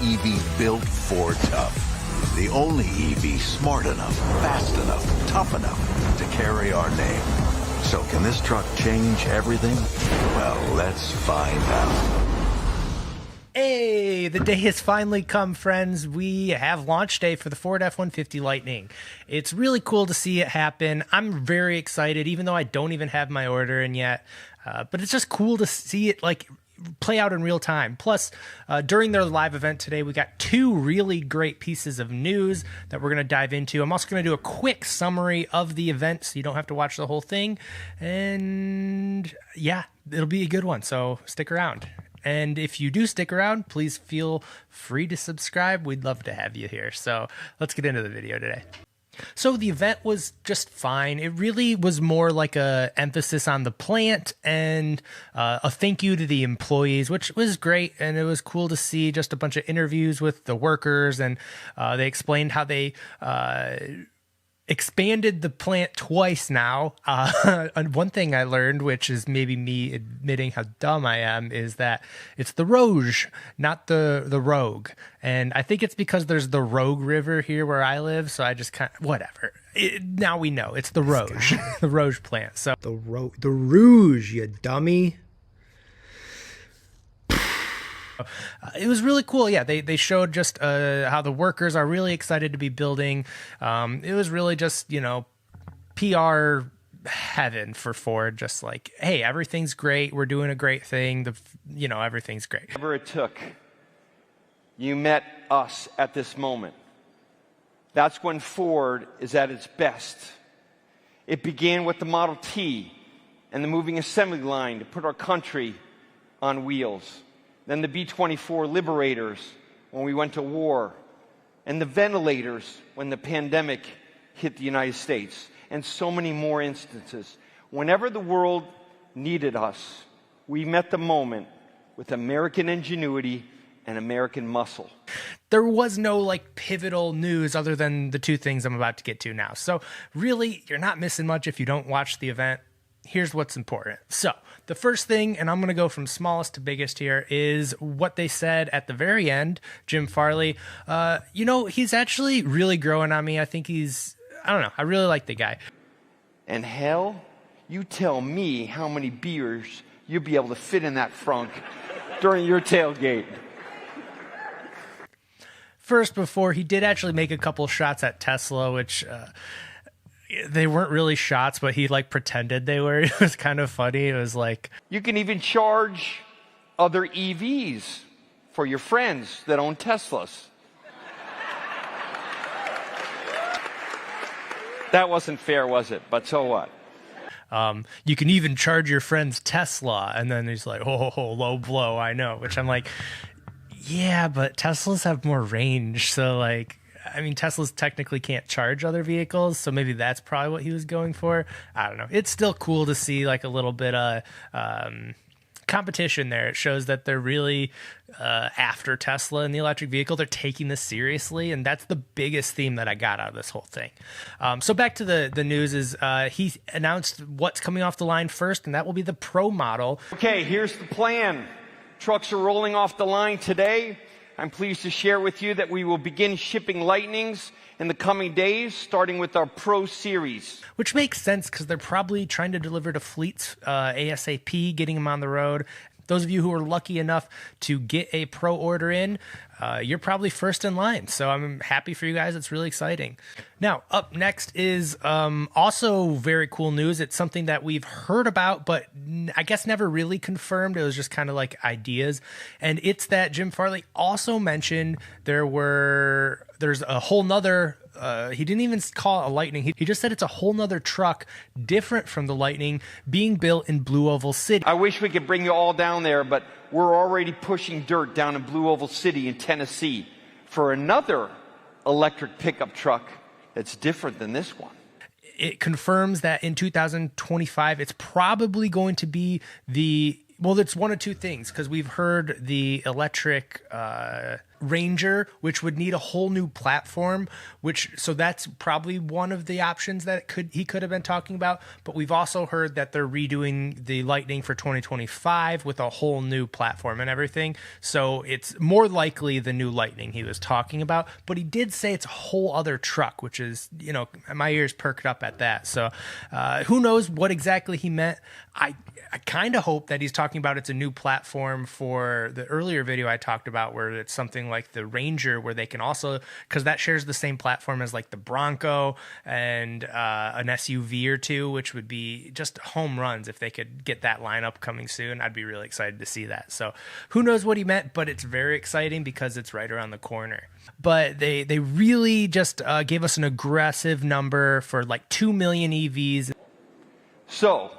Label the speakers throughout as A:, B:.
A: EV built for tough. The only EV smart enough, fast enough, tough enough to carry our name. So can this truck change everything? Well, let's find out.
B: Hey, the day has finally come, friends. We have launch day for the Ford F-150 Lightning. It's really cool to see it happen. I'm very excited, even though I don't even have my order in yet. But it's just cool to see it play out in real time. Plus, during their live event today, we got two really great pieces of news that we're going to dive into. I'm also going to do a quick summary of the event so you don't have to watch the whole thing. And yeah, it'll be a good one. So stick around. And if you do stick around, please feel free to subscribe. We'd love to have you here. So let's get into the video today. So the event was just fine. It really was more like a emphasis on the plant and a thank you to the employees, which was great. And it was cool to see just a bunch of interviews with the workers, and they explained how they expanded the plant twice now. And one thing I learned, which is maybe me admitting how dumb I am, is that it's the Rouge, not the Rogue. And I think it's because there's the Rogue River here where I live. So I just whatever. Now we know it's the Rouge, the Rouge plant. So the Rouge, you dummy. It was really cool. Yeah, they showed just how the workers are really excited to be building. It was really just, PR heaven for Ford. Just like, hey, everything's great. We're doing a great thing. Everything's great.
C: Whatever it took, you met us at this moment. That's when Ford is at its best. It began with the Model T and the moving assembly line to put our country on wheels. Then the B-24 Liberators when we went to war, and the ventilators when the pandemic hit the United States, and so many more instances. Whenever the world needed us, we met the moment with American ingenuity and American muscle.
B: There was no pivotal news other than the two things I'm about to get to now. So really, you're not missing much if you don't watch the event. Here's what's important. So the first thing, and I'm going to go from smallest to biggest here, is what they said at the very end. Jim Farley, he's actually really growing on me. I think I really like the guy.
C: And hell, you tell me how many beers you'll be able to fit in that frunk during your tailgate.
B: First, before he did actually make a couple shots at Tesla, which they weren't really shots, but he pretended they were. It was kind of funny. It was like,
C: you can even charge other EVs for your friends that own Teslas. That wasn't fair, was it? But so what?
B: You can even charge your friend's Tesla. And then he's like, oh, low blow, I know. Which I'm like, yeah, but Teslas have more range. So Teslas technically can't charge other vehicles, so maybe that's probably what he was going for. I don't know. It's still cool to see a little bit of competition there. It shows that they're really after Tesla and the electric vehicle. They're taking this seriously, and that's the biggest theme that I got out of this whole thing. So back to the news is he announced what's coming off the line first, and that will be the Pro model.
C: Okay, here's the plan. Trucks are rolling off the line today. I'm pleased to share with you that we will begin shipping Lightnings in the coming days, starting with our Pro Series.
B: Which makes sense because they're probably trying to deliver to fleets ASAP, getting them on the road. Those of you who are lucky enough to get a Pro order in, you're probably first in line. So I'm happy for you guys. It's really exciting. Now, up next is also very cool news. It's something that we've heard about, but I guess never really confirmed. It was just kind of ideas. And it's that Jim Farley also mentioned there's a whole nother he didn't even call it a Lightning. He just said it's a whole nother truck different from the Lightning being built in Blue Oval City.
C: I wish we could bring you all down there, but we're already pushing dirt down in Blue Oval City in Tennessee for another electric pickup truck that's different than this one.
B: It confirms that in 2025, it's probably going to be it's one of two things, because we've heard the electric Ranger, which would need a whole new platform, so that's probably one of the options that he could have been talking about. But we've also heard that they're redoing the Lightning for 2025 with a whole new platform and everything. So it's more likely the new Lightning he was talking about. But he did say it's a whole other truck, which is, my ears perked up at that. So who knows what exactly he meant. I kind of hope that he's talking about it's a new platform for the earlier video I talked about, where it's something like the Ranger, where they can also, because that shares the same platform as like the Bronco and an SUV or two, which would be just home runs if they could get that lineup coming soon. I'd be really excited to see that. So who knows what he meant, but it's very exciting because it's right around the corner. But they really just gave us an aggressive number for like 2 million EVs.
C: So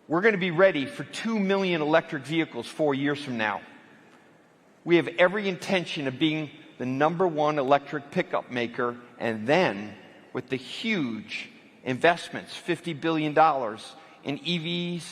C: we're going to be ready for 2 million electric vehicles 4 years from now. We have every intention of being the #1 electric pickup maker, and then with the huge investments, $50 billion in EVs,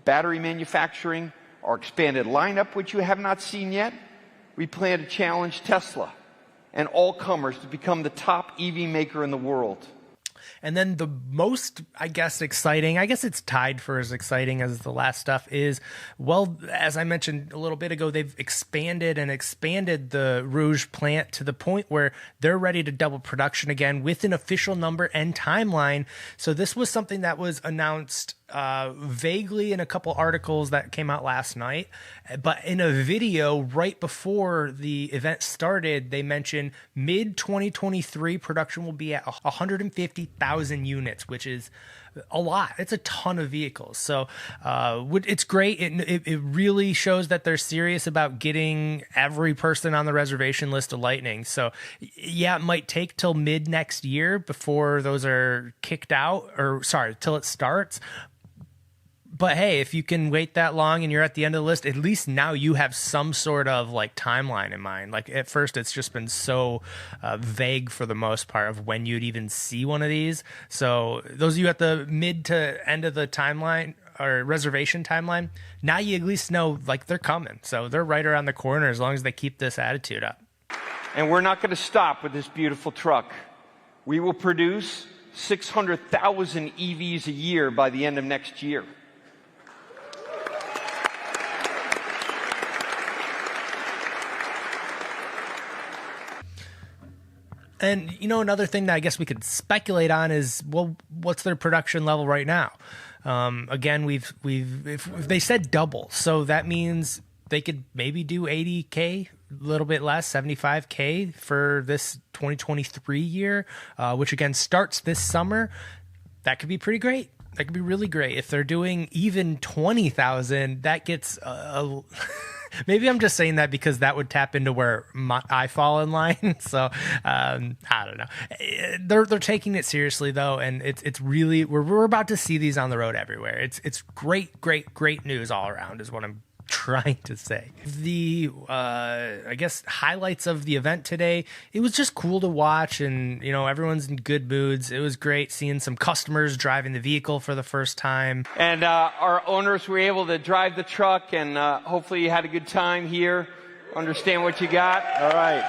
C: battery manufacturing, our expanded lineup, which you have not seen yet, we plan to challenge Tesla and all comers to become the top EV maker in the world.
B: And then the most, exciting, it's tied for as exciting as the last stuff is, well, as I mentioned a little bit ago, they've expanded the Rouge plant to the point where they're ready to double production again with an official number and timeline. So this was something that was announced vaguely in a couple articles that came out last night, but in a video right before the event started, they mentioned mid 2023 production will be at 150,000 units, which is a lot. It's a ton of vehicles. So it's great. It really shows that they're serious about getting every person on the reservation list of Lightning. So yeah, it might take till mid next year before those are kicked out, till it starts. But hey, if you can wait that long and you're at the end of the list, at least now you have some sort of like timeline in mind. Like at first, it's just been so vague for the most part of when you'd even see one of these. So those of you at the mid to end of the timeline or reservation timeline, now you at least know like they're coming. So they're right around the corner as long as they keep this attitude up.
C: And we're not going to stop with this beautiful truck. We will produce 600,000 EVs a year by the end of next year.
B: And, another thing that I guess we could speculate on is, well, what's their production level right now? Again, if they said double, so that means they could maybe do 80K, a little bit less, 75K for this 2023 year, which again starts this summer. That could be pretty great. That could be really great. If they're doing even 20,000, that gets maybe I'm just saying that because that would tap into where I fall in line. So I don't know. They're taking it seriously though, and it's really we're about to see these on the road everywhere. It's great news all around is what I'm trying to say. The highlights of the event today, it was just cool to watch, and everyone's in good moods. It was great seeing some customers driving the vehicle for the first time,
C: and our owners were able to drive the truck, and hopefully you had a good time here, understand what you got. All right,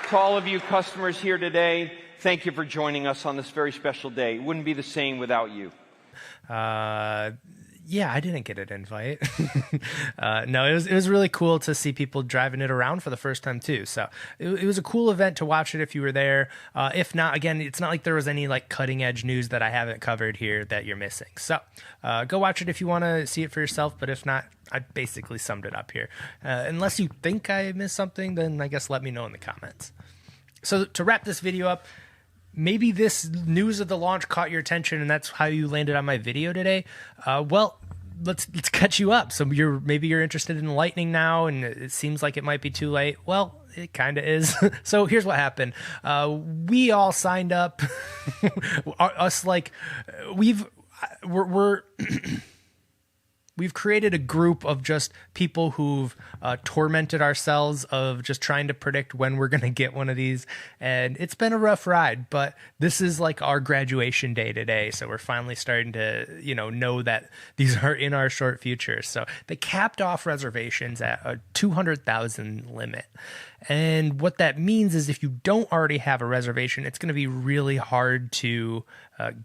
C: to all of you customers here today, thank you for joining us on this very special day. It wouldn't be the same without you.
B: Yeah, I didn't get an invite. No, it was really cool to see people driving it around for the first time too. So it was a cool event to watch it if you were there. If not, again, it's not like there was any like cutting edge news that I haven't covered here that you're missing. So go watch it if you want to see it for yourself. But if not, I basically summed it up here. Unless you think I missed something, then I guess let me know in the comments. So to wrap this video up, maybe this news of the launch caught your attention and that's how you landed on my video today. Well, let's catch you up. So maybe you're interested in Lightning now and it seems like it might be too late. Well, it kind of is. So here's what happened. We all signed up. We're we've created a group of just people who've tormented ourselves of just trying to predict when we're going to get one of these. And it's been a rough ride, but this is like our graduation day today. So we're finally starting to, know that these are in our short future. So they capped off reservations at a 200,000 limit. And what that means is if you don't already have a reservation, it's going to be really hard to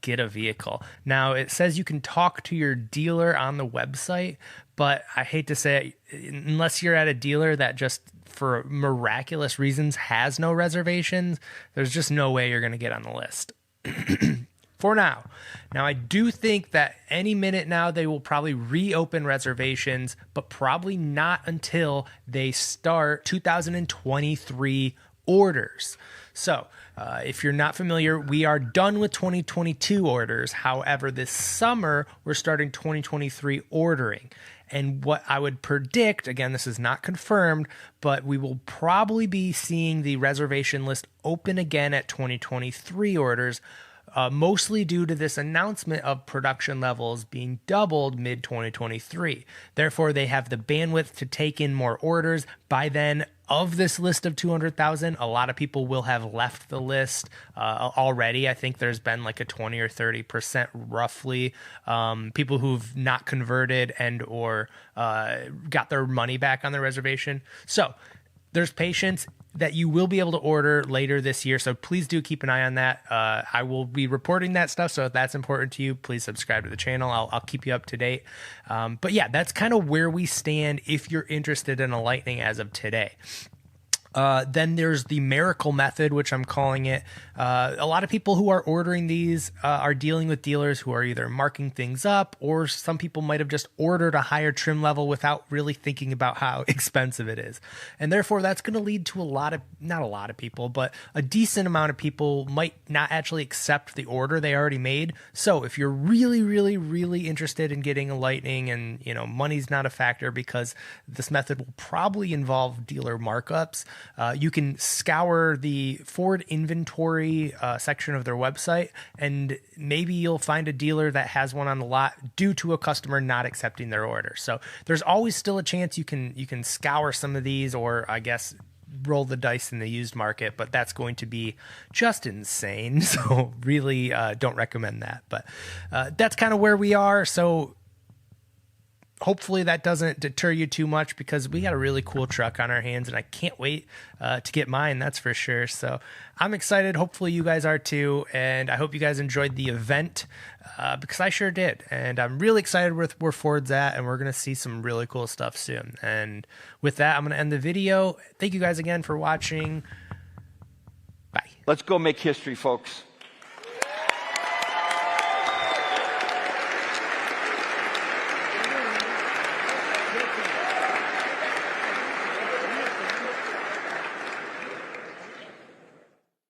B: get a vehicle. Now, it says you can talk to your dealer on the website, but I hate to say it, unless you're at a dealer that just for miraculous reasons has no reservations, there's just no way you're going to get on the list. For now. Now, I do think that any minute now they will probably reopen reservations, but probably not until they start 2023 orders. So, if you're not familiar, we are done with 2022 orders. However, this summer, we're starting 2023 ordering. And what I would predict, again, this is not confirmed, but we will probably be seeing the reservation list open again at 2023 orders, mostly due to this announcement of production levels being doubled mid-2023. Therefore, they have the bandwidth to take in more orders. By then, of this list of 200,000, a lot of people will have left the list already. I think there's been like a 20 or 30% roughly people who've not converted and or got their money back on their reservation. So there's patience that you will be able to order later this year. So please do keep an eye on that. I will be reporting that stuff. So if that's important to you, please subscribe to the channel. I'll keep you up to date. But yeah, that's kind of where we stand if you're interested in a Lightning as of today. Then there's the miracle method, which I'm calling it. A lot of people who are ordering these are dealing with dealers who are either marking things up, or some people might have just ordered a higher trim level without really thinking about how expensive it is. And therefore, that's going to lead to not a lot of people, but a decent amount of people might not actually accept the order they already made. So if you're really, really, really interested in getting a Lightning and, money's not a factor because this method will probably involve dealer markups, you can scour the Ford inventory section of their website, and maybe you'll find a dealer that has one on the lot due to a customer not accepting their order. So there's always still a chance you can scour some of these, or I guess roll the dice in the used market, but that's going to be just insane. So really don't recommend that. But that's kind of where we are. So hopefully that doesn't deter you too much, because we got a really cool truck on our hands and I can't wait to get mine, that's for sure. So I'm excited. Hopefully you guys are too. And I hope you guys enjoyed the event because I sure did. And I'm really excited with where Ford's at, and we're going to see some really cool stuff soon. And with that, I'm going to end the video. Thank you guys again for watching. Bye.
C: Let's go make history, folks.